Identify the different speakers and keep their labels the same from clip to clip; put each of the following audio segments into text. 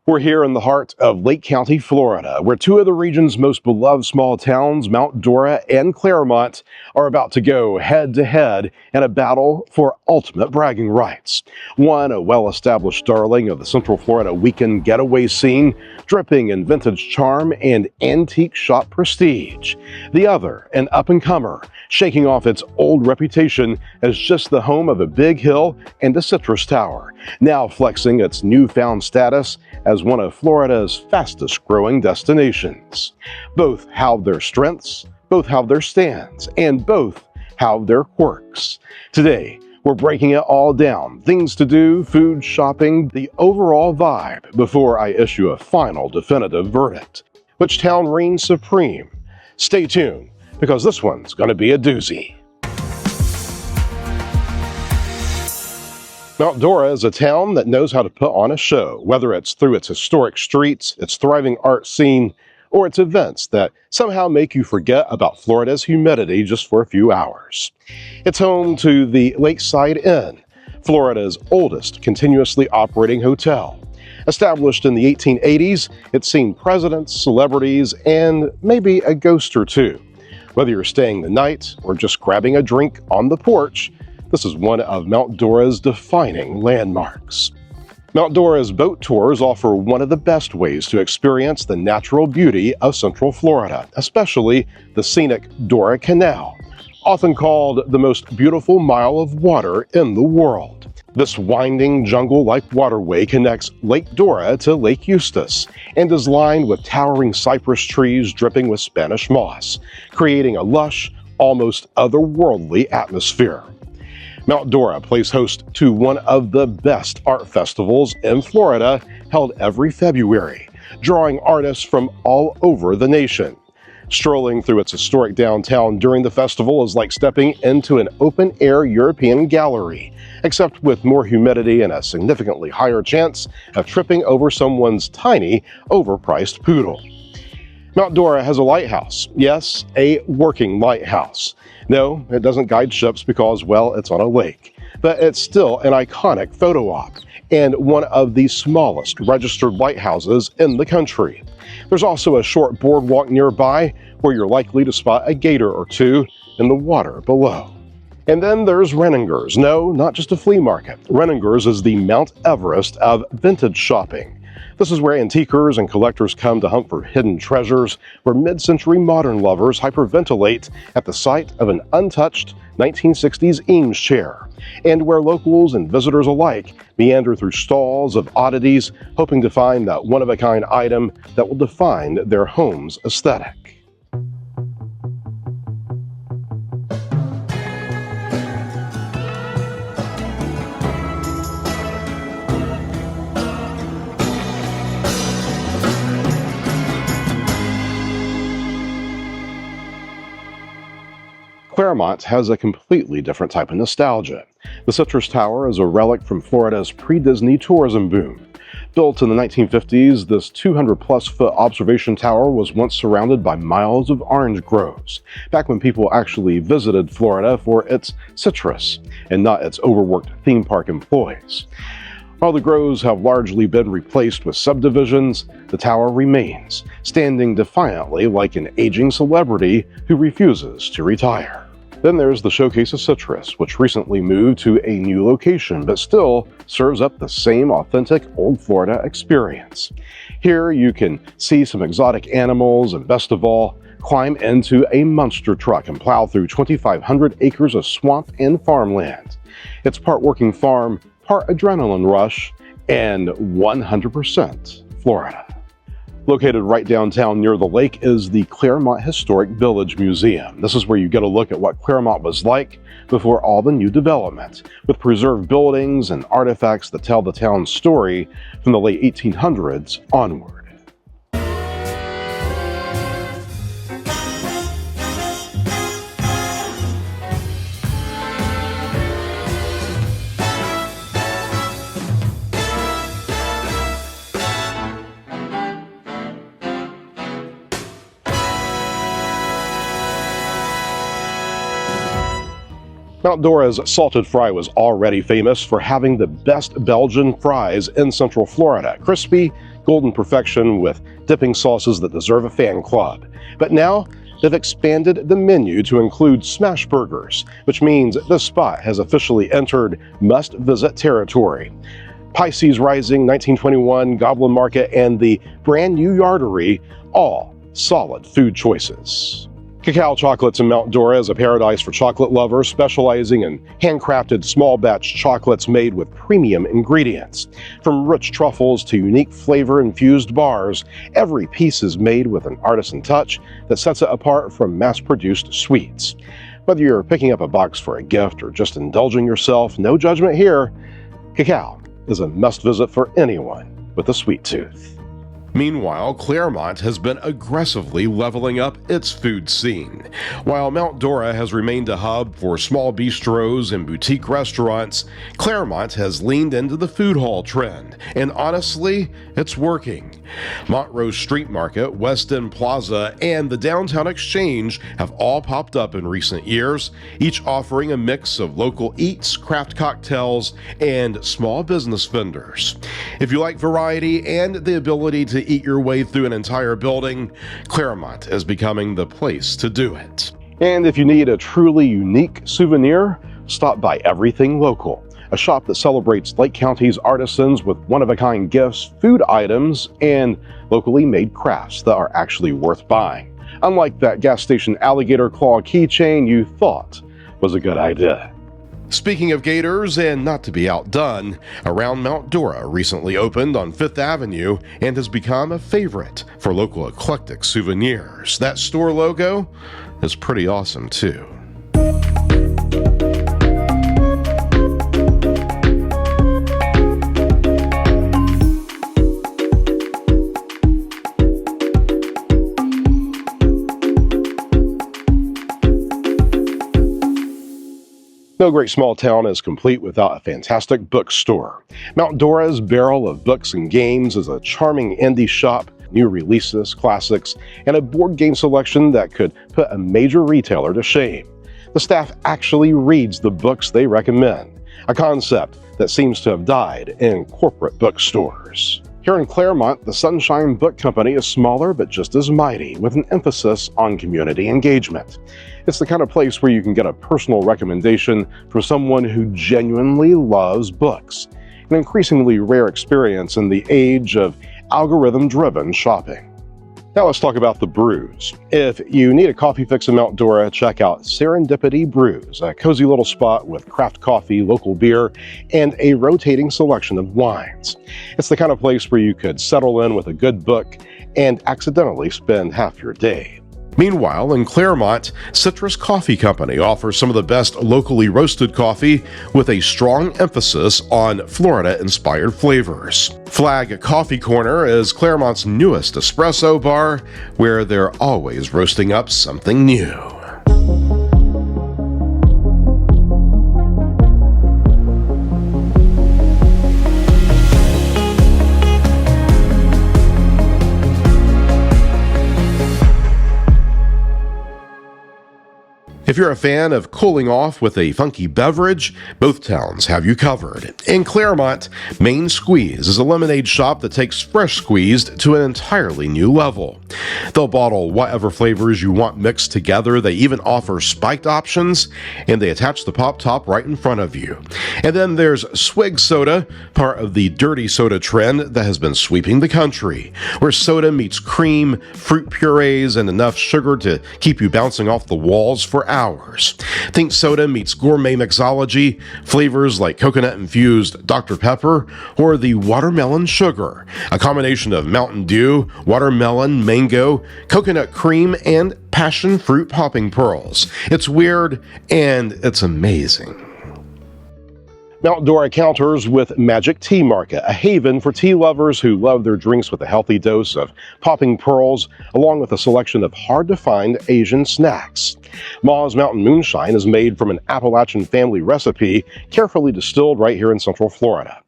Speaker 1: We're here in the heart of Lake County, Florida, where two of the region's most beloved small towns, Mount Dora and Claremont, are about to go head-to-head in a battle for ultimate bragging rights. One, a well-established darling of the Central Florida weekend getaway scene, dripping in vintage charm and antique shop prestige. The other, an up-and-comer, shaking off its old reputation as just the home of a big hill and a citrus tower, now flexing its newfound status as one of Florida's fastest-growing destinations. Both have their strengths, both have their stands, and both have their quirks. Today, we're breaking it all down, things to do, food, shopping, the overall vibe, before I issue a final definitive verdict. Which town reigns supreme? Stay tuned, because this one's going to be a doozy. Mount Dora is a town that knows how to put on a show, whether it's through its historic streets, its thriving art scene, or its events that somehow make you forget about Florida's humidity just for a few hours. It's home to the Lakeside Inn, Florida's oldest continuously operating hotel. Established in the 1880s, it's seen presidents, celebrities, and maybe a ghost or two. Whether you're staying the night or just grabbing a drink on the porch, this is one of Mount Dora's defining landmarks. Mount Dora's boat tours offer one of the best ways to experience the natural beauty of Central Florida, especially the scenic Dora Canal, often called the most beautiful mile of water in the world. This winding jungle-like waterway connects Lake Dora to Lake Eustis and is lined with towering cypress trees dripping with Spanish moss, creating a lush, almost otherworldly atmosphere. Mount Dora plays host to one of the best art festivals in Florida, held every February, drawing artists from all over the nation. Strolling through its historic downtown during the festival is like stepping into an open-air European gallery, except with more humidity and a significantly higher chance of tripping over someone's tiny, overpriced poodle. Mount Dora has a lighthouse. Yes, a working lighthouse. No, it doesn't guide ships because, well, it's on a lake. But it's still an iconic photo op and one of the smallest registered lighthouses in the country. There's also a short boardwalk nearby where you're likely to spot a gator or two in the water below. And then there's Renninger's. No, not just a flea market. Renninger's is the Mount Everest of vintage shopping. This is where antiquers and collectors come to hunt for hidden treasures, where mid-century modern lovers hyperventilate at the sight of an untouched 1960s Eames chair, and where locals and visitors alike meander through stalls of oddities, hoping to find that one-of-a-kind item that will define their home's aesthetic. Claremont has a completely different type of nostalgia. The Citrus Tower is a relic from Florida's pre-Disney tourism boom. Built in the 1950s, this 200-plus foot observation tower was once surrounded by miles of orange groves, back when people actually visited Florida for its citrus and not its overworked theme park employees. While the groves have largely been replaced with subdivisions, the tower remains, standing defiantly like an aging celebrity who refuses to retire. Then there's the Showcase of Citrus, which recently moved to a new location, but still serves up the same authentic old Florida experience. Here you can see some exotic animals and, best of all, climb into a monster truck and plow through 2,500 acres of swamp and farmland. It's part working farm, part adrenaline rush, and 100% Florida. Located right downtown near the lake is the Clermont Historic Village Museum. This is where you get a look at what Claremont was like before all the new development, with preserved buildings and artifacts that tell the town's story from the late 1800s onward. Mount Dora's salted fry was already famous for having the best Belgian fries in Central Florida. Crispy, golden perfection with dipping sauces that deserve a fan club. But now, they've expanded the menu to include smash burgers, which means this spot has officially entered must-visit territory. Pisces Rising, 1921, Goblin Market, and the brand new Yardery, all solid food choices. Cacao Chocolates in Mount Dora is a paradise for chocolate lovers, specializing in handcrafted small batch chocolates made with premium ingredients. From rich truffles to unique flavor-infused bars, every piece is made with an artisan touch that sets it apart from mass-produced sweets. Whether you're picking up a box for a gift or just indulging yourself, no judgment here. Cacao is a must-visit for anyone with a sweet tooth. Meanwhile, Claremont has been aggressively leveling up its food scene. While Mount Dora has remained a hub for small bistros and boutique restaurants, Claremont has leaned into the food hall trend, and honestly, it's working. Montrose Street Market, West End Plaza, and the Downtown Exchange have all popped up in recent years, each offering a mix of local eats, craft cocktails, and small business vendors. If you like variety and the ability to eat your way through an entire building, Claremont is becoming the place to do it. And if you need a truly unique souvenir, stop by Everything Local, a shop that celebrates Lake County's artisans with one-of-a-kind gifts, food items, and locally made crafts that are actually worth buying. Unlike that gas station alligator claw keychain you thought was a good idea. Speaking of gators, and not to be outdone, Around Mount Dora recently opened on 5th Avenue and has become a favorite for local eclectic souvenirs. That store logo is pretty awesome too. No great small town is complete without a fantastic bookstore. Mount Dora's Barrel of Books and Games is a charming indie shop, new releases, classics, and a board game selection that could put a major retailer to shame. The staff actually reads the books they recommend, a concept that seems to have died in corporate bookstores. Here in Claremont, the Sunshine Book Company is smaller but just as mighty, with an emphasis on community engagement. It's the kind of place where you can get a personal recommendation from someone who genuinely loves books, an increasingly rare experience in the age of algorithm-driven shopping. Now let's talk about the brews. If you need a coffee fix in Mount Dora, check out Serendipity Brews, a cozy little spot with craft coffee, local beer, and a rotating selection of wines. It's the kind of place where you could settle in with a good book and accidentally spend half your day. Meanwhile, in Claremont, Citrus Coffee Company offers some of the best locally roasted coffee with a strong emphasis on Florida-inspired flavors. Flag Coffee Corner is Claremont's newest espresso bar, where they're always roasting up something new. If you're a fan of cooling off with a funky beverage, both towns have you covered. In Claremont, Main Squeeze is a lemonade shop that takes fresh squeezed to an entirely new level. They'll bottle whatever flavors you want mixed together. They even offer spiked options, and they attach the pop top right in front of you. And then there's Swig Soda, part of the dirty soda trend that has been sweeping the country, where soda meets cream, fruit purees, and enough sugar to keep you bouncing off the walls for hours. Think soda meets gourmet mixology, flavors like coconut-infused Dr. Pepper or the watermelon sugar, a combination of Mountain Dew, watermelon, mango, coconut cream, and passion fruit popping pearls. It's weird and it's amazing. Mount Dora counters with Magic Tea Market, a haven for tea lovers who love their drinks with a healthy dose of popping pearls, along with a selection of hard-to-find Asian snacks. Ma's Mountain Moonshine is made from an Appalachian family recipe, carefully distilled right here in Central Florida.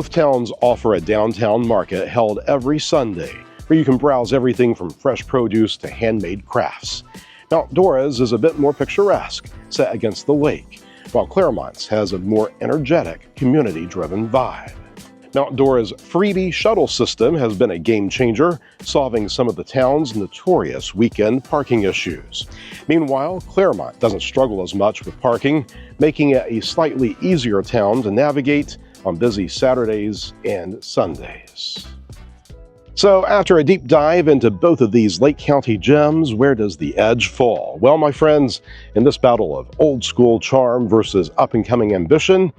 Speaker 1: Both towns offer a downtown market held every Sunday, where you can browse everything from fresh produce to handmade crafts. Mount Dora's is a bit more picturesque, set against the lake, while Claremont's has a more energetic, community-driven vibe. Mount Dora's freebie shuttle system has been a game changer, solving some of the town's notorious weekend parking issues. Meanwhile, Claremont doesn't struggle as much with parking, making it a slightly easier town to navigate on busy Saturdays and Sundays. So after a deep dive into both of these Lake County gems, where does the edge fall? Well, my friends, in this battle of old school charm versus up-and-coming ambition,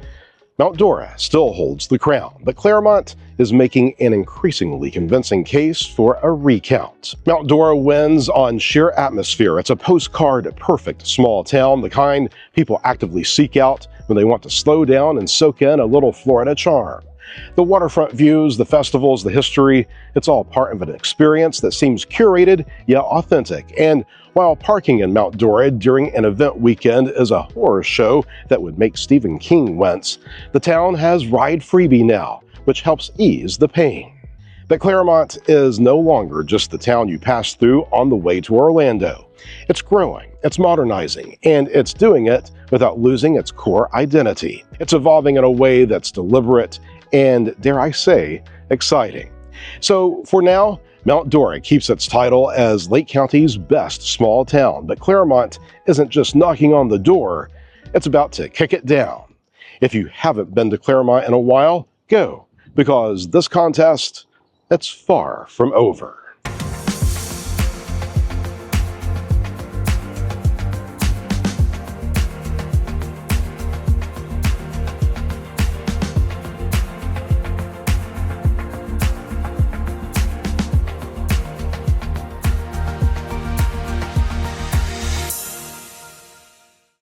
Speaker 1: Mount Dora still holds the crown, but Claremont is making an increasingly convincing case for a recount. Mount Dora wins on sheer atmosphere. It's a postcard-perfect small town, the kind people actively seek out when they want to slow down and soak in a little Florida charm. The waterfront views, the festivals, the history, it's all part of an experience that seems curated yet authentic. And while parking in Mount Dora during an event weekend is a horror show that would make Stephen King wince, the town has Ride Freebie now, which helps ease the pain. But Claremont is no longer just the town you pass through on the way to Orlando. It's growing, it's modernizing, and it's doing it without losing its core identity. It's evolving in a way that's deliberate and, dare I say, exciting. So for now, Mount Dora keeps its title as Lake County's best small town, but Claremont isn't just knocking on the door, it's about to kick it down. If you haven't been to Claremont in a while, go, because this contest, it's far from over.